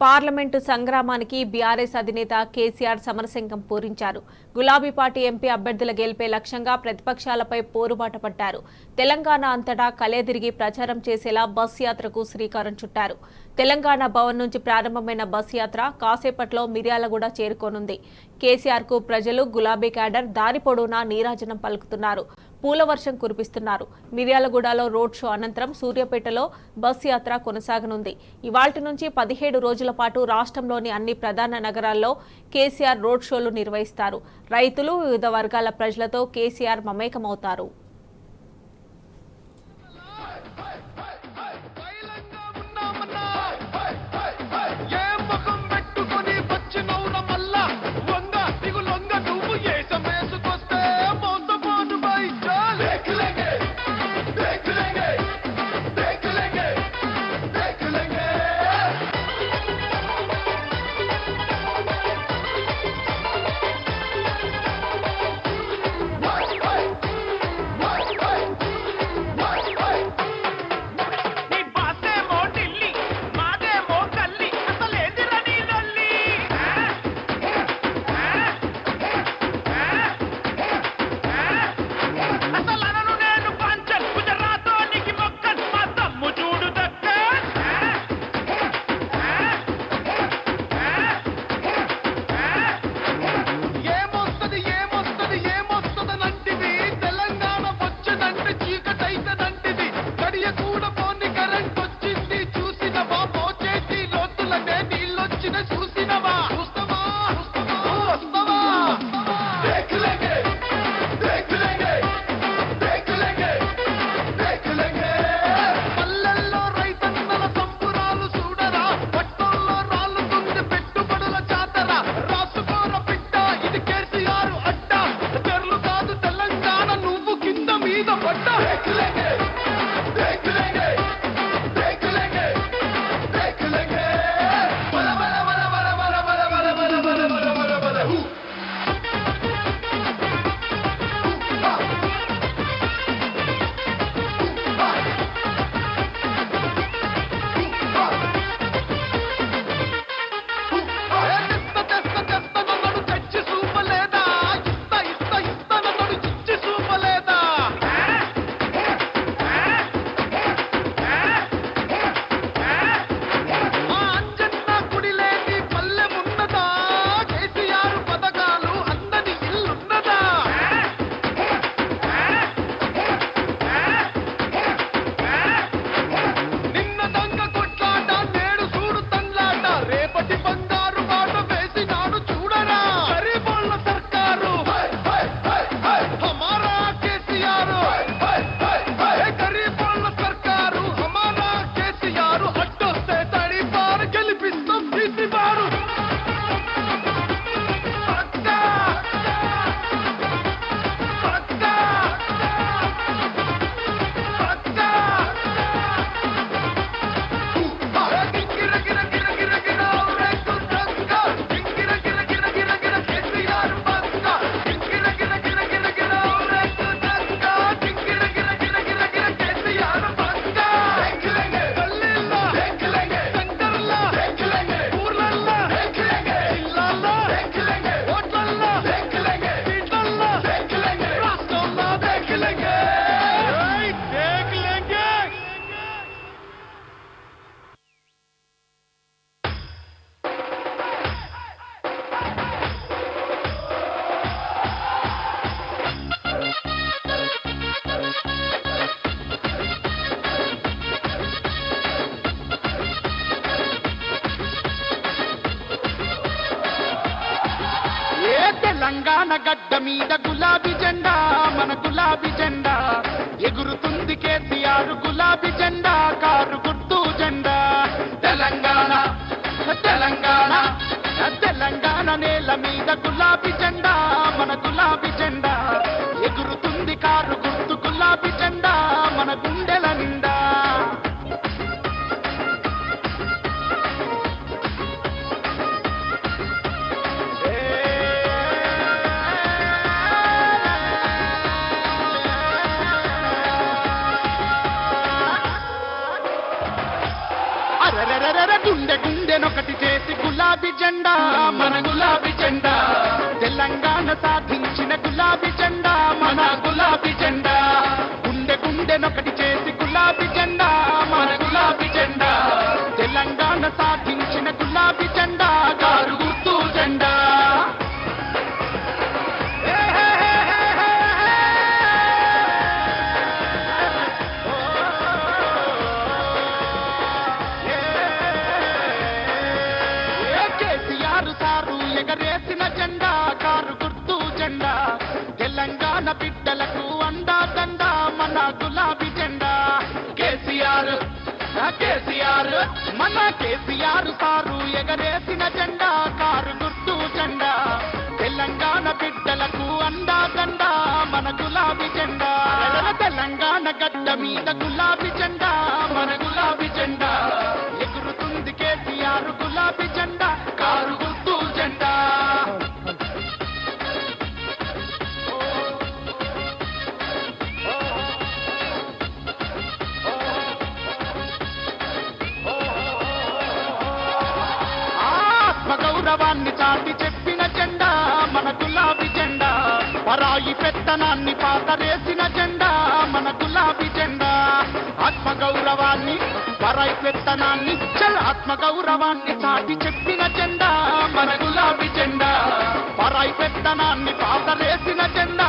Parliament సంగ్రామానికి BRS అధినేత కేసీఆర్ సమరసింగం పూరించారు. గులాబీ party MP అభ్యర్థుల గెలిపే లక్ష్యంగా ప్రతిపక్షాలపై పోరుబాట పట్టారు. తెలంగాణ అంతటా కలెదిరిగి ప్రచారం చేసేలా బస్ యాత్రకు శ్రీకారం చుట్టారు. తెలంగాణ భవన్ నుంచి ప్రారంభమైన బస్ యాత్ర కాసేపట్లో మిర్యాలగూడ చేరుకోనుంది. కేసీఆర్ కు ప్రజలు గులాబీ క్యాడర్ దారి పొడవునా నీరాజనం పలుకుతున్నారు. పూల వర్షం కురిపిస్తున్నారు. మిర్యాలగూడలో రోడ్ షో అనంతరం సూర్యాపేటలో బస్ యాత్ర కొనసాగనుంది. ఇవాల్టి నుంచి 17 రోజుల పాటు రాష్ట్రంలోని అన్ని ప్రధాన నగరాల్లో కేసీఆర్ రోడ్ షోలు నిర్వహిస్తారు. రైతులు, వివిధ వర్గాల ప్రజలతో కేసీఆర్ మమేకమవుతారు. తెలంగాణ గడ్డ మీద గులాబీ జెండా, మన గులాబీ జెండా ఎగురుతుంది. కేసీఆర్ గులాబీ జెండా, కారు గుర్తు జెండా. తెలంగాణ తెలంగాణ తెలంగాణ నేల మీద గులాబీ జెండా, మన గులాబీ జెండా ఎగురుతుంది. కారు గుర్తు గులాబీ జెండా, మన గుండెల నిండా. గుండె గుండెనొకటి చేసి గులాబీ జెండా మన గులాబీ జెండా తెలంగాణ సాధించిన గులాబీ జెండా మన గులాబీ జెండా గుండె గుండెనొకటి చేసి గులాబీ జెండా మన గులాబీ జెండా తెలంగాణ సాధించిన గులాబీ జెండా కారు గుర్తు జెండా కేసీఆర్ సారు ఎగరేసిన జెండా కారు గుర్తు జెండా తెలంగాణ బిడ్డలకు అండా దండా మన గులాబీ జెండా కేసీఆర్ కేసీఆర్ మన కేసీఆర్ సారు ఎగరేసిన జెండా కారు గుర్తు జెండా తెలంగాణ బిడ్డలకు అండా దండా మన గులాబీ జెండా తెలంగాణ గడ్డ మీద గులాబీ జెండా మన గులాబీ జెండా ఎగురుతుంది కేసీఆర్ గులాబీ జెండా కారు గుర్తు జెండా ఆత్మగౌరవాన్ని చాటి చెప్పిన జెండా మన గులాబీ జెండా పరాయి పెత్తనాన్ని పాతరేసిన జెండా మన గులాబీ జెండా ఆత్మగౌరవాన్ని పరాయి పెత్తనాన్ని ఆత్మగౌరవాన్ని చాటి చెప్పిన జెండా మన గులాబీ జెండా పరాయి పెత్తనాన్ని పాతరేసిన జెండా